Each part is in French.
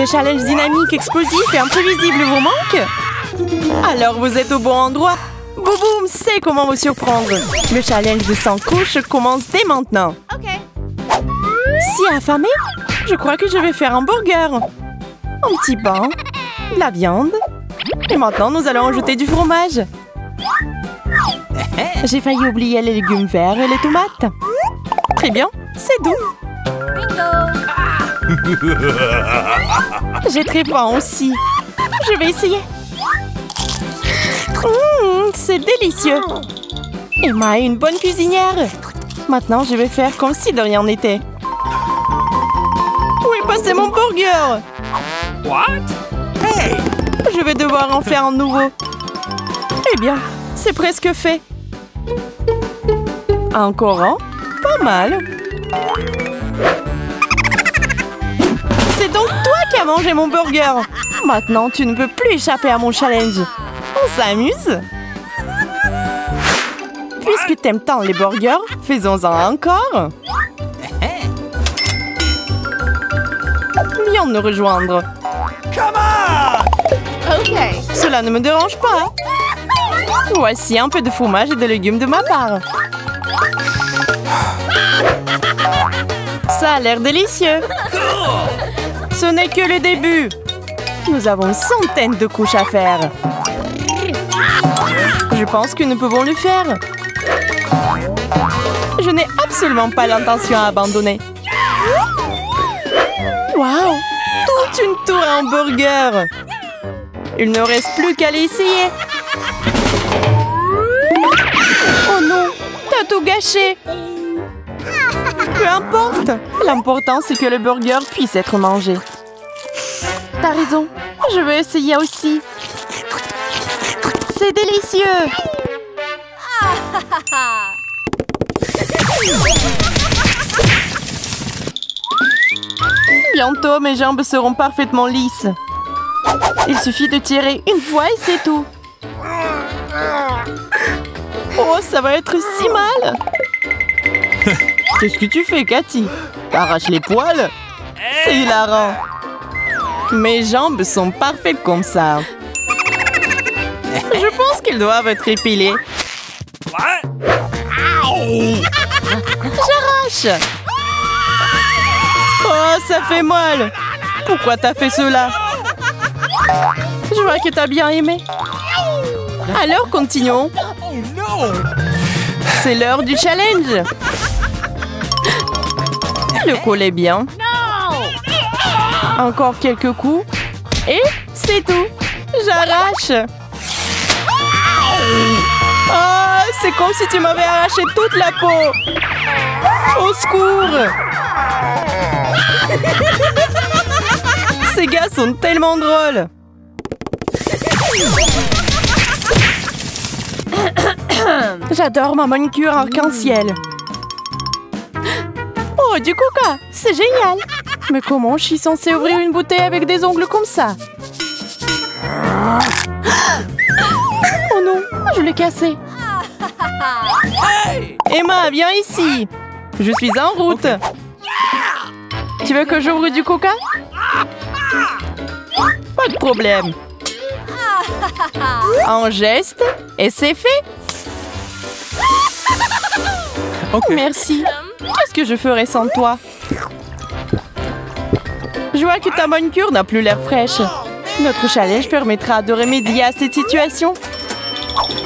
Des challenges dynamiques, explosifs et imprévisibles vous manquent? Alors vous êtes au bon endroit. Bouboum sait comment vous surprendre. Le challenge de 100 couches commence dès maintenant. Si affamé, je crois que je vais faire un burger. Un petit pain, de la viande. Et maintenant, nous allons ajouter du fromage. J'ai failli oublier les légumes verts et les tomates. Très bien, c'est doux. J'ai très faim aussi. Je vais essayer. C'est délicieux. Emma est une bonne cuisinière. Maintenant, je vais faire comme si de rien n'était. Où est passé mon burger? What? Hey! Je vais devoir en faire un nouveau. Eh bien, c'est presque fait. Encore un? Pas mal. C'est donc toi qui as mangé mon burger. Maintenant, tu ne peux plus échapper à mon challenge. On s'amuse? Puisque t'aimes tant les burgers, faisons-en encore. Viens nous rejoindre. Come on! Ok. Cela ne me dérange pas. Voici un peu de fromage et de légumes de ma part. Ça a l'air délicieux. Ce n'est que le début. Nous avons une centaine de couches à faire. Je pense que nous pouvons le faire. Je n'ai absolument pas l'intention à abandonner. Waouh! Toute une tour à hamburger! Il ne reste plus qu'à l'essayer. Oh non! T'as tout gâché! Peu importe! L'important, c'est que le burger puisse être mangé. T'as raison. Je veux essayer aussi. C'est délicieux! Bientôt, mes jambes seront parfaitement lisses. Il suffit de tirer une fois et c'est tout. Oh, ça va être si mal! Qu'est-ce que tu fais, Cathy? T'arraches les poils? C'est hilarant. Mes jambes sont parfaites comme ça. Je pense qu'elles doivent être épilées. What? J'arrache! Oh, ça fait mal! Pourquoi t'as fait cela? Je vois que t'as bien aimé. Alors, continuons. Oh no! C'est l'heure du challenge. Le col est bien. Encore quelques coups. Et c'est tout. J'arrache. Oh, c'est comme si tu m'avais arraché toute la peau. Au secours! Ces gars sont tellement drôles. J'adore ma manucure arc-en-ciel. Oh, du coca! C'est génial! Mais comment je suis censée ouvrir une bouteille avec des ongles comme ça? Oh non, je l'ai cassé. Emma, viens ici. Je suis en route. Tu veux que j'ouvre du coca? Pas de problème. Un geste et c'est fait. Okay. Merci. Qu'est-ce que je ferais sans toi? Je vois que ta manucure n'a plus l'air fraîche. Notre challenge permettra de remédier à cette situation.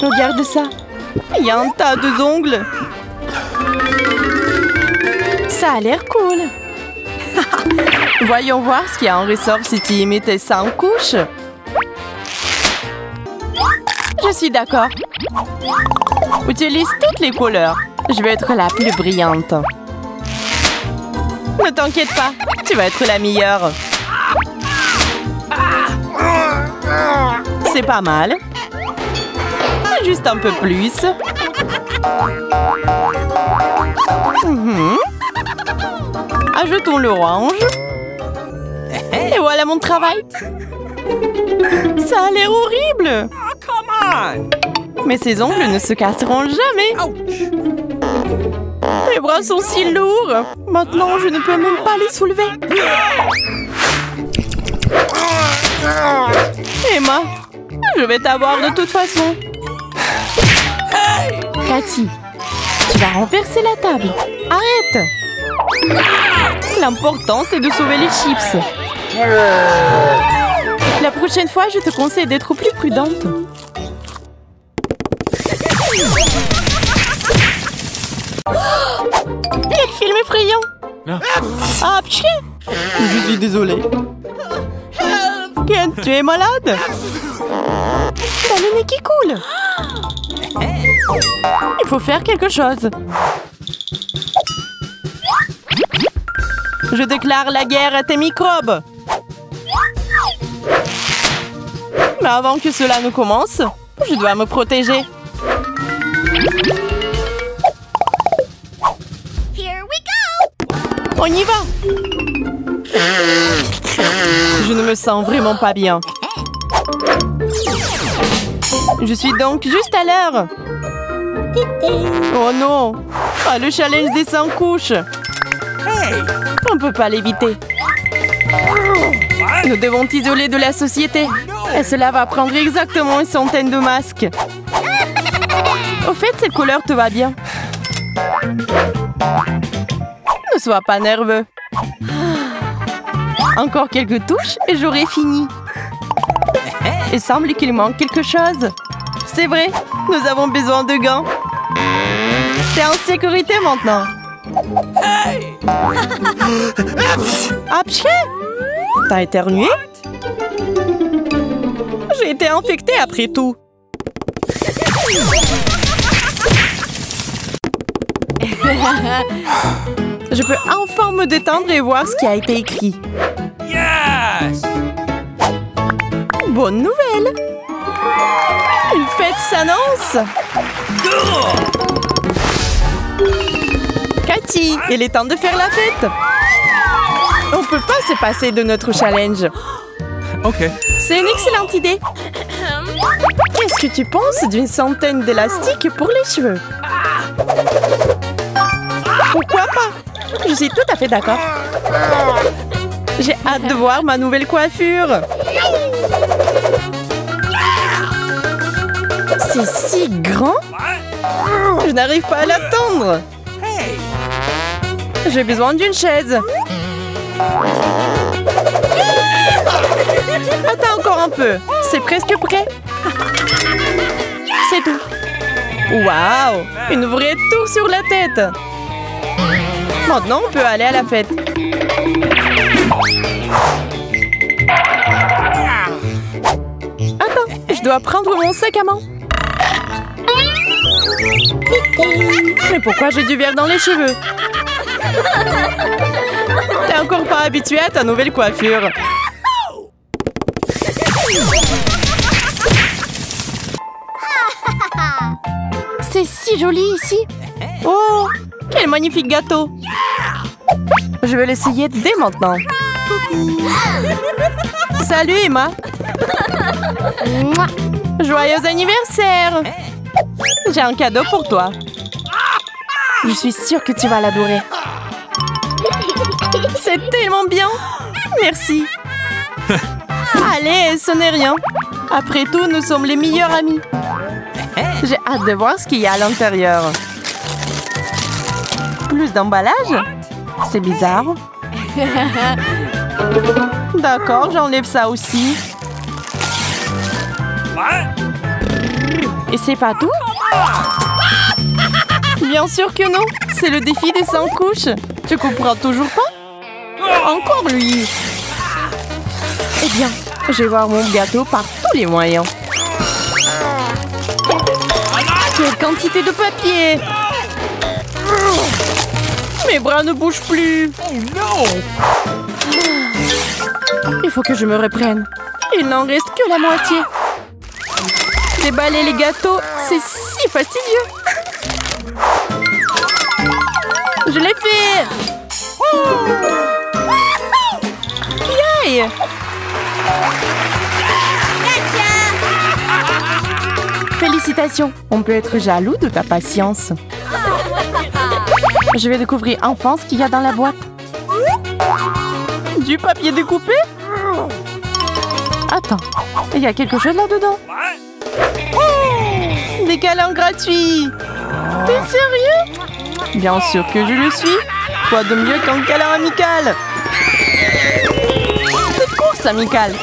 Regarde ça. Il y a un tas de ongles. Ça a l'air cool. Voyons voir ce qu'il y a en ressort si tu y mettais ça en couche. Je suis d'accord. Utilise toutes les couleurs. Je vais être la plus brillante. Ne t'inquiète pas, tu vas être la meilleure. C'est pas mal. Juste un peu plus. Ajoutons l'orange. Et voilà mon travail. Ça a l'air horrible. Oh, come on! Mais ces ongles ne se casseront jamais. Ouch! Mes bras sont si lourds. Maintenant, je ne peux même pas les soulever. vais t'avoir de toute façon. Cathy, tu vas renverser la table. Arrête. L'important, c'est de sauver les chips. La prochaine fois, je te conseille d'être plus prudente. Quel film effrayant! Ah, pchit! Je suis désolée. Ken, tu es malade? T'as le nez qui coule. Il faut faire quelque chose. Je déclare la guerre à tes microbes. Mais avant que cela ne commence, je dois me protéger. On y va! Je ne me sens vraiment pas bien. Je suis donc juste à l'heure. Oh non! Ah, le challenge des 100 couches! On ne peut pas l'éviter. Nous devons t'isoler de la société. Et cela va prendre exactement une centaine de masques. Au fait, cette couleur te va bien. Ne sois pas nerveux. Encore quelques touches et j'aurai fini. Il semble qu'il manque quelque chose. C'est vrai, nous avons besoin de gants. T'es en sécurité maintenant. Apché! T'as éternué? J'ai été infectée après tout. Je peux enfin me détendre et voir ce qui a été écrit. Yes! Bonne nouvelle! Une fête s'annonce! Cathy, il est temps de faire la fête! On peut pas se passer de notre challenge. Ok. C'est une excellente idée. Qu'est-ce que tu penses d'une centaine d'élastiques pour les cheveux? Pourquoi pas? Je suis tout à fait d'accord. J'ai hâte de voir ma nouvelle coiffure. C'est si grand. Je n'arrive pas à l'attendre. J'ai besoin d'une chaise. Attends encore un peu. C'est presque prêt. C'est tout. Waouh! Une vraie tour sur la tête. Maintenant, on peut aller à la fête. Attends, je dois prendre mon sac à main. Mais pourquoi j'ai du verre dans les cheveux? T'es encore pas habitué à ta nouvelle coiffure. C'est si joli ici. Oh, quel magnifique gâteau. Je vais l'essayer dès maintenant. Salut Emma. Joyeux anniversaire. J'ai un cadeau pour toi. Je suis sûre que tu vas l'adorer. C'est tellement bien. Merci. Allez, ce n'est rien. Après tout, nous sommes les meilleurs amis. J'ai hâte de voir ce qu'il y a à l'intérieur. Plus d'emballage? C'est bizarre. D'accord, j'enlève ça aussi. Et c'est pas tout? Bien sûr que non. C'est le défi des 100 couches. Tu comprends toujours pas? Encore lui. Eh bien, je vais voir mon gâteau par tous les moyens. Quelle quantité de papier! Mes bras ne bougent plus. Oh non! Il faut que je me reprenne. Il n'en reste que la moitié. Déballer les gâteaux, c'est si fastidieux. Je l'ai fait! Yay! Félicitations, on peut être jaloux de ta patience. Je vais découvrir enfin ce qu'il y a dans la boîte. Du papier découpé? Attends, il y a quelque chose là-dedans? Des câlins gratuits! T'es sérieux? Bien sûr que je le suis! Quoi de mieux qu'un câlin amical? Des courses amicales!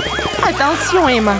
Attention, Emma!